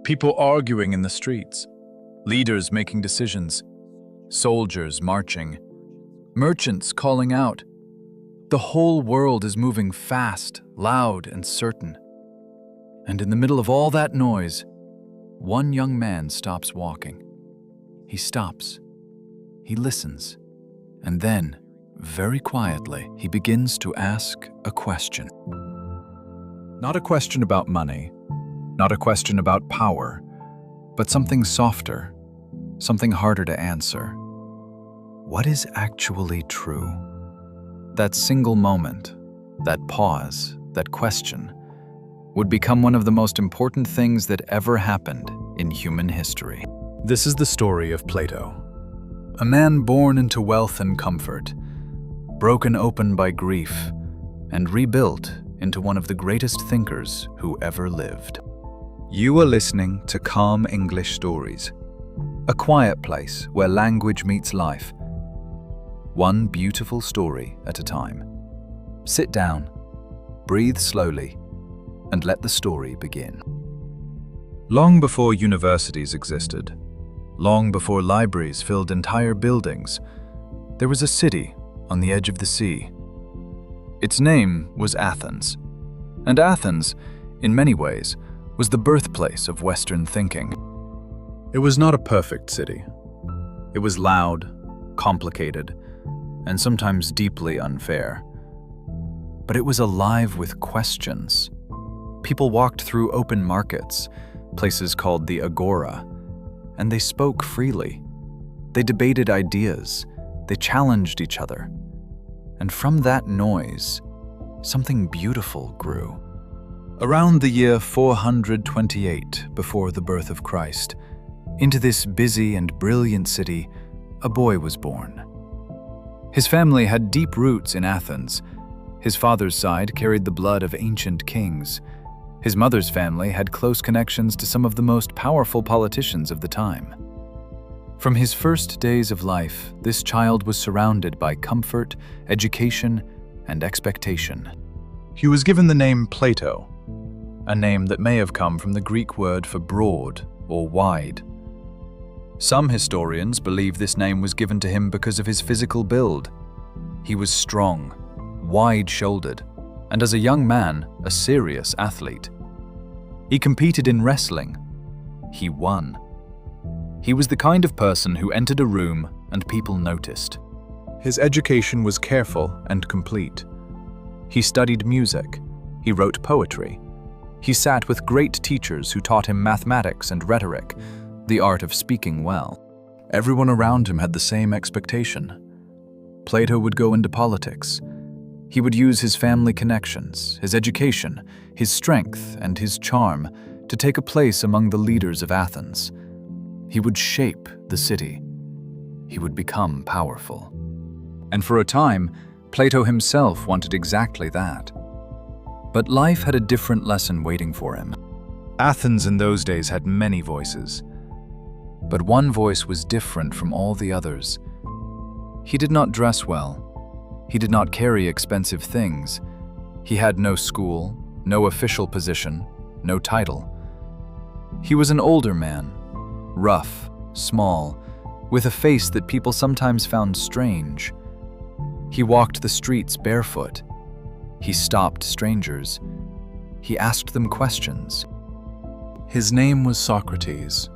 People arguing in the streets, leaders making decisions, soldiers marching, merchants calling out. The whole world is moving fast, loud, and certain. And in the middle of all that noise, one young man stops walking. He stops. He listens. And then, very quietly, he begins to ask a question. Not a question about money, not a question about power, but something softer, something harder to answer. What is actually true? That single moment, that pause, that question, would become one of the most important things that ever happened in human history. This is the story of Plato, a man born into wealth and comfort, broken open by grief, and rebuilt into one of the greatest thinkers who ever lived. You are listening to Calm English Stories, a quiet place where language meets life, one beautiful story at a time. Sit down, breathe slowly, and let the story begin. Long before universities existed, long before libraries filled entire buildings, there was a city on the edge of the sea. Its name was Athens, and Athens, in many ways, was the birthplace of Western thinking. It was not a perfect city. It was loud, complicated, and sometimes deeply unfair. But it was alive with questions. People walked through open markets, places called the agora, and they spoke freely. They debated ideas. They challenged each other. And from that noise, something beautiful grew. Around the year 428 before the birth of Christ, into this busy and brilliant city, a boy was born. His family had deep roots in Athens. His father's side carried the blood of ancient kings. His mother's family had close connections to some of the most powerful politicians of the time. From his first days of life, this child was surrounded by comfort, education, and expectation. He was given the name Plato, a name that may have come from the Greek word for broad or wide. Some historians believe this name was given to him because of his physical build. He was strong, wide-shouldered, and as a young man, a serious athlete. He competed in wrestling. He won. He was the kind of person who entered a room and people noticed. His education was careful and complete. He studied music. He wrote poetry. He sat with great teachers who taught him mathematics and rhetoric, the art of speaking well. Everyone around him had the same expectation. Plato would go into politics. He would use his family connections, his education, his strength, and his charm to take a place among the leaders of Athens. He would shape the city. He would become powerful. And for a time, Plato himself wanted exactly that. But life had a different lesson waiting for him. Athens in those days had many voices, but one voice was different from all the others. He did not dress well. He did not carry expensive things. He had no school, no official position, no title. He was an older man, rough, small, with a face that people sometimes found strange. He walked the streets barefoot. He stopped strangers. He asked them questions. His name was Socrates.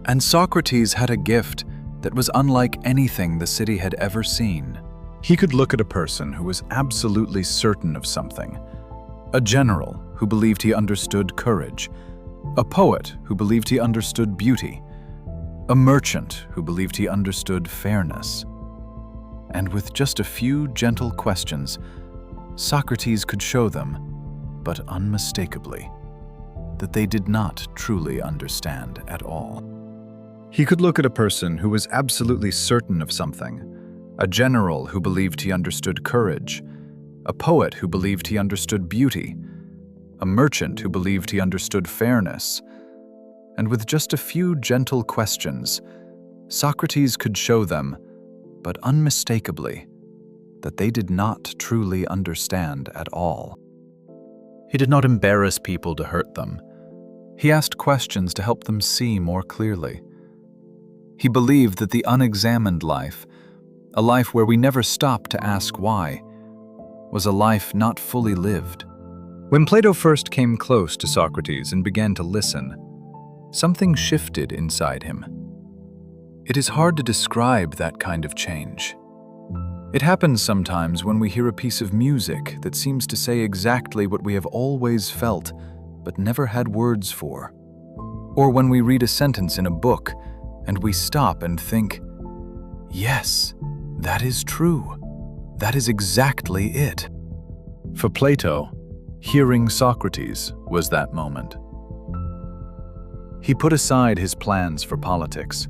And Socrates had a gift that was unlike anything the city had ever seen. He could look at a person who was absolutely certain of something, a general who believed he understood courage, a poet who believed he understood beauty, a merchant who believed he understood fairness. And with just a few gentle questions, Socrates could show them, but unmistakably, that they did not truly understand at all. He could look at a person who was absolutely certain of something, a general who believed he understood courage, a poet who believed he understood beauty, a merchant who believed he understood fairness. And with just a few gentle questions, Socrates could show them, but unmistakably, that they did not truly understand at all. He did not embarrass people to hurt them. He asked questions to help them see more clearly. He believed that the unexamined life, a life where we never stop to ask why, was a life not fully lived. When Plato first came close to Socrates and began to listen, something shifted inside him. It is hard to describe that kind of change. It happens sometimes when we hear a piece of music that seems to say exactly what we have always felt but never had words for. Or when we read a sentence in a book and we stop and think, yes, that is true. That is exactly it. For Plato, hearing Socrates was that moment. He put aside his plans for politics.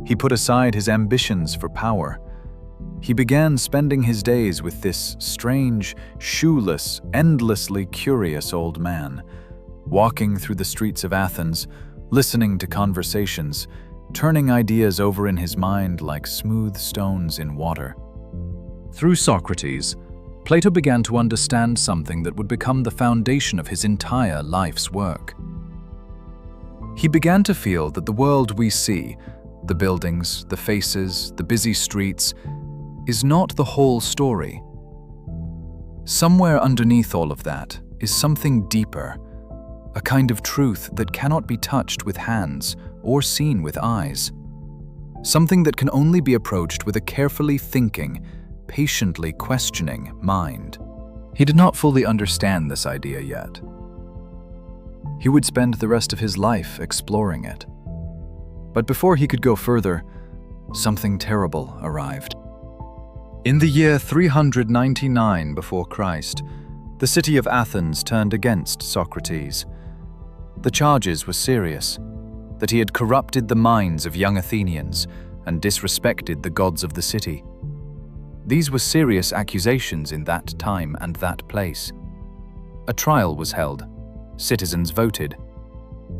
He put aside his ambitions for power. He began spending his days with this strange, shoeless, endlessly curious old man, walking through the streets of Athens, listening to conversations, turning ideas over in his mind like smooth stones in water. Through Socrates, Plato began to understand something that would become the foundation of his entire life's work. He began to feel that the world we see, the buildings, the faces, the busy streets, is not the whole story. Somewhere underneath all of that is something deeper, a kind of truth that cannot be touched with hands or seen with eyes. Something that can only be approached with a carefully thinking, patiently questioning mind. He did not fully understand this idea yet. He would spend the rest of his life exploring it. But before he could go further, something terrible arrived. In the year 399 before Christ, the city of Athens turned against Socrates. The charges were serious, that he had corrupted the minds of young Athenians and disrespected the gods of the city. These were serious accusations in that time and that place. A trial was held. Citizens voted.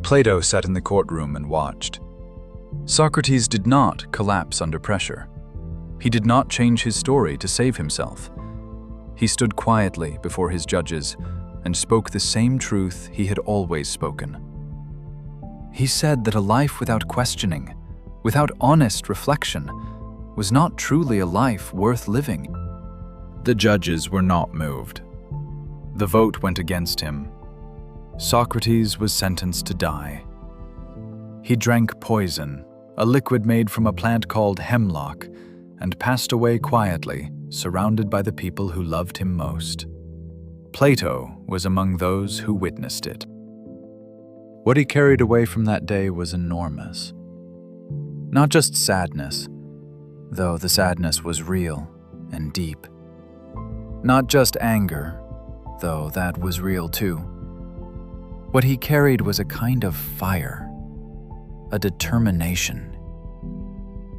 Plato sat in the courtroom and watched. Socrates did not collapse under pressure. He did not change his story to save himself. He stood quietly before his judges and spoke the same truth he had always spoken. He said that a life without questioning, without honest reflection, was not truly a life worth living. The judges were not moved. The vote went against him. Socrates was sentenced to die. He drank poison, a liquid made from a plant called hemlock, and passed away quietly, surrounded by the people who loved him most. Plato was among those who witnessed it. What he carried away from that day was enormous. Not just sadness, though the sadness was real and deep. Not just anger, though that was real too. What he carried was a kind of fire, a determination.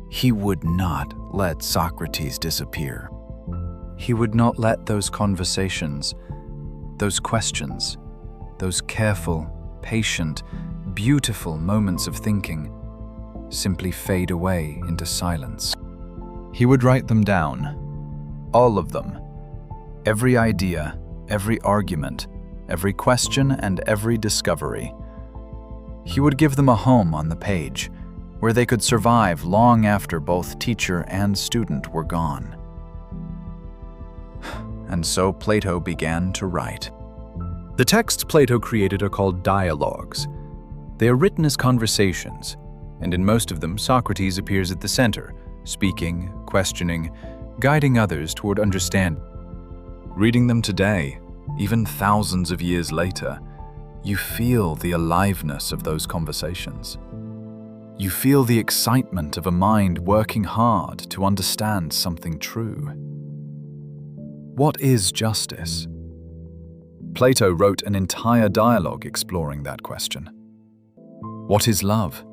He would not let Socrates disappear. He would not let those conversations, those questions, those careful, patient, beautiful moments of thinking simply fade away into silence. He would write them down, all of them, every idea, every argument, every question, and every discovery. He would give them a home on the page, where they could survive long after both teacher and student were gone. And so Plato began to write. The texts Plato created are called dialogues. They are written as conversations, and in most of them Socrates appears at the center, speaking, questioning, guiding others toward understanding. Reading them today, even thousands of years later, you feel the aliveness of those conversations. You feel the excitement of a mind working hard to understand something true. What is justice? Plato wrote an entire dialogue exploring that question. What is love?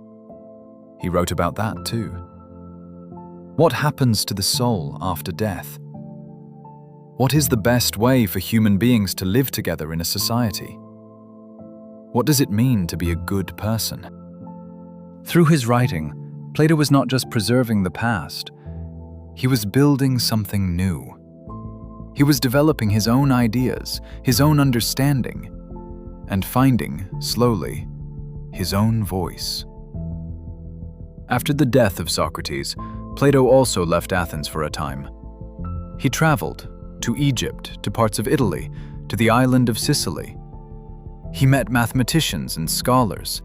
He wrote about that too. What happens to the soul after death? What is the best way for human beings to live together in a society? What does it mean to be a good person? Through his writing, Plato was not just preserving the past, he was building something new. He was developing his own ideas, his own understanding, and finding, slowly, his own voice. After the death of Socrates, Plato also left Athens for a time. He traveled to Egypt, to parts of Italy, to the island of Sicily. He met mathematicians and scholars.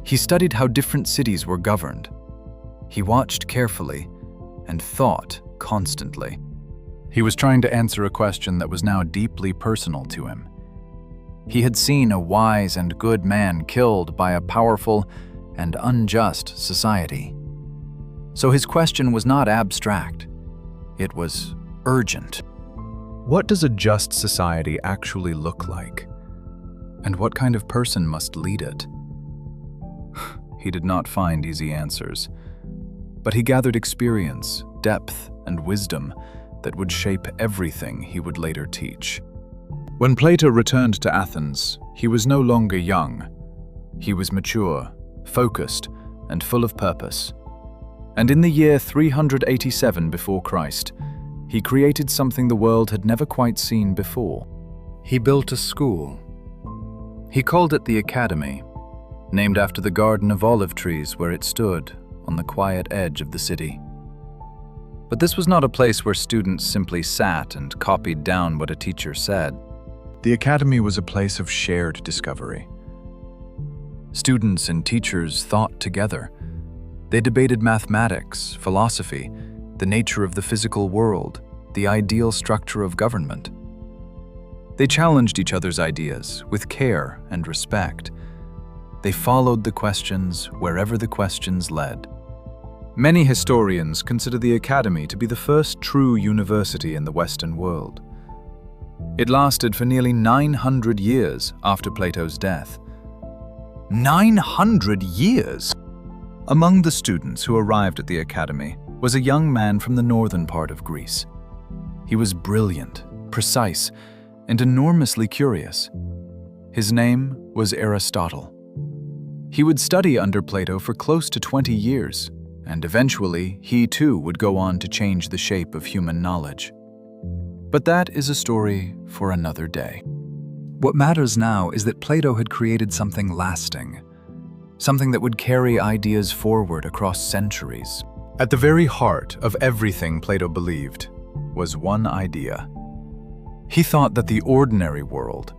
He studied how different cities were governed. He watched carefully and thought constantly. He was trying to answer a question that was now deeply personal to him. He had seen a wise and good man killed by a powerful and unjust society. So his question was not abstract. It was urgent. What does a just society actually look like? And what kind of person must lead it? He did not find easy answers, but he gathered experience, depth, and wisdom that would shape everything he would later teach. When Plato returned to Athens, he was no longer young. He was mature, focused, and full of purpose. And in the year 387 before Christ, he created something the world had never quite seen before. He built a school. He called it the Academy, named after the garden of olive trees where it stood on the quiet edge of the city. But this was not a place where students simply sat and copied down what a teacher said. The Academy was a place of shared discovery. Students and teachers thought together. They debated mathematics, philosophy, the nature of the physical world, the ideal structure of government. They challenged each other's ideas with care and respect. They followed the questions wherever the questions led. Many historians consider the Academy to be the first true university in the Western world. It lasted for nearly 900 years after Plato's death. 900 years! Among the students who arrived at the Academy was a young man from the northern part of Greece. He was brilliant, precise, and enormously curious. His name was Aristotle. He would study under Plato for close to 20 years, and eventually he too would go on to change the shape of human knowledge. But that is a story for another day. What matters now is that Plato had created something lasting, something that would carry ideas forward across centuries. At the very heart of everything Plato believed was one idea. He thought that the ordinary world,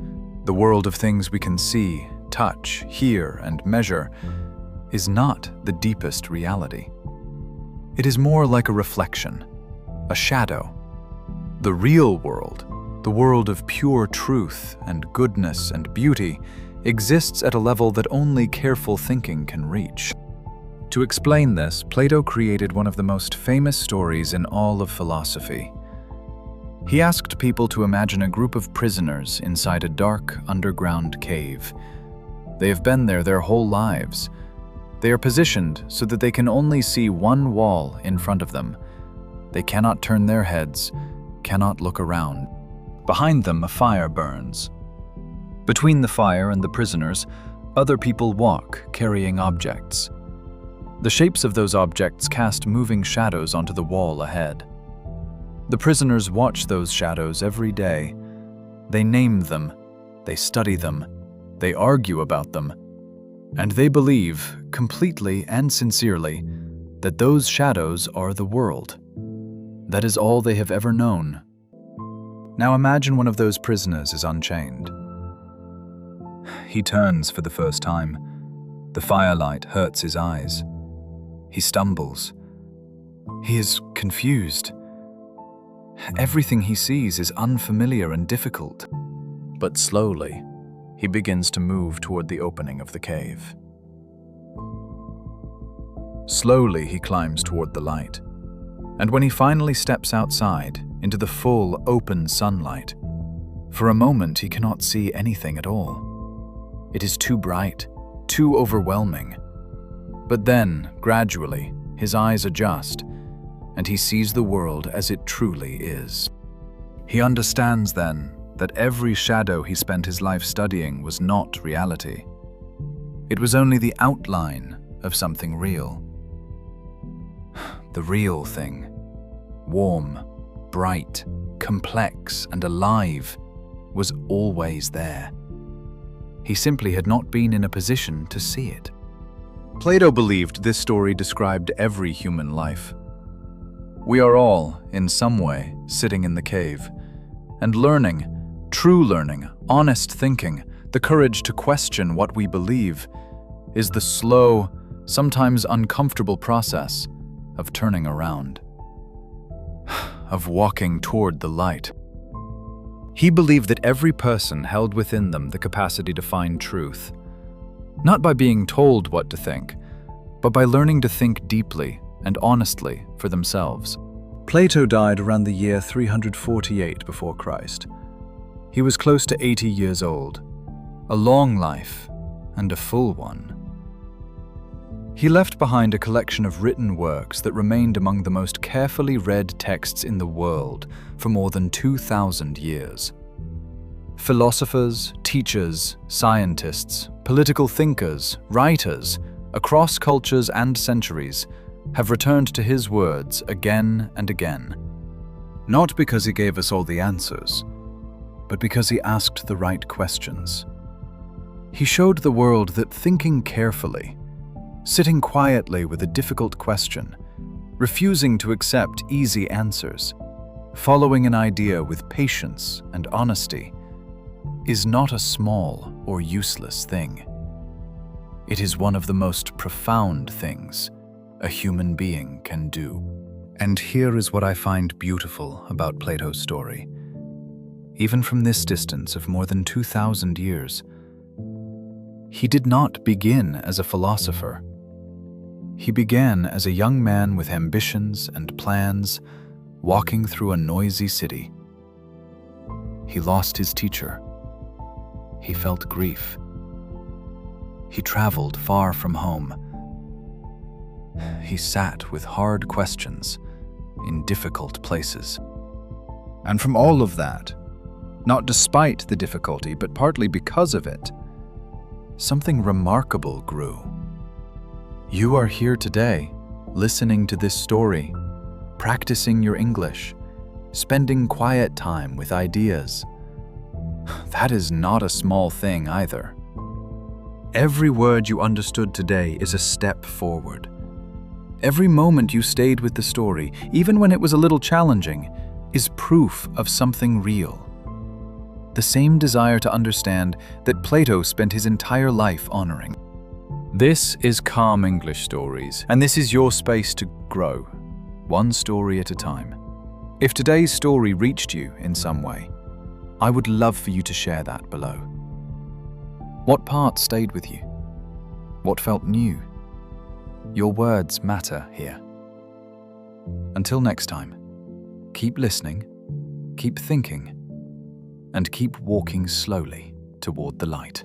the world of things we can see, touch, hear, and measure, is not the deepest reality. It is more like a reflection, a shadow. The real world, the world of pure truth and goodness and beauty, exists at a level that only careful thinking can reach. To explain this, Plato created one of the most famous stories in all of philosophy. He asked people to imagine a group of prisoners inside a dark underground cave. They have been there their whole lives. They are positioned so that they can only see one wall in front of them. They cannot turn their heads, cannot look around. Behind them, a fire burns. Between the fire and the prisoners, other people walk, carrying objects. The shapes of those objects cast moving shadows onto the wall ahead. The prisoners watch those shadows every day. They name them, they study them, they argue about them, and they believe, completely and sincerely, that those shadows are the world. That is all they have ever known. Now imagine one of those prisoners is unchained. He turns for the first time. The firelight hurts his eyes. He stumbles. He is confused. Everything he sees is unfamiliar and difficult. But slowly, he begins to move toward the opening of the cave. Slowly, he climbs toward the light. And when he finally steps outside, into the full, open sunlight, for a moment he cannot see anything at all. It is too bright, too overwhelming. But then, gradually, his eyes adjust, and he sees the world as it truly is. He understands then that every shadow he spent his life studying was not reality. It was only the outline of something real. The real thing, warm, bright, complex, and alive, was always there. He simply had not been in a position to see it. Plato believed this story described every human life. We are all, in some way, sitting in the cave, and learning, true learning, honest thinking, the courage to question what we believe, is the slow, sometimes uncomfortable process of turning around, of walking toward the light. He believed that every person held within them the capacity to find truth, not by being told what to think, but by learning to think deeply and honestly for themselves. Plato died around the year 348 before Christ. He was close to 80 years old, a long life and a full one. He left behind a collection of written works that remained among the most carefully read texts in the world for more than 2,000 years. Philosophers, teachers, scientists, political thinkers, writers, across cultures and centuries, have returned to his words again and again. Not because he gave us all the answers, but because he asked the right questions. He showed the world that thinking carefully, sitting quietly with a difficult question, refusing to accept easy answers, following an idea with patience and honesty, is not a small or useless thing. It is one of the most profound things a human being can do. And here is what I find beautiful about Plato's story. Even from this distance of more than 2,000 years, he did not begin as a philosopher. He began as a young man with ambitions and plans, walking through a noisy city. He lost his teacher. He felt grief. He traveled far from home. He sat with hard questions in difficult places. And from all of that, not despite the difficulty, but partly because of it, something remarkable grew. You are here today, listening to this story, practicing your English, spending quiet time with ideas. That is not a small thing either. Every word you understood today is a step forward. Every moment you stayed with the story, even when it was a little challenging, is proof of something real. The same desire to understand that Plato spent his entire life honoring. This is Calm English Stories, and this is your space to grow, one story at a time. If today's story reached you in some way, I would love for you to share that below. What part stayed with you? What felt new? Your words matter here. Until next time, keep listening, keep thinking, and keep walking slowly toward the light.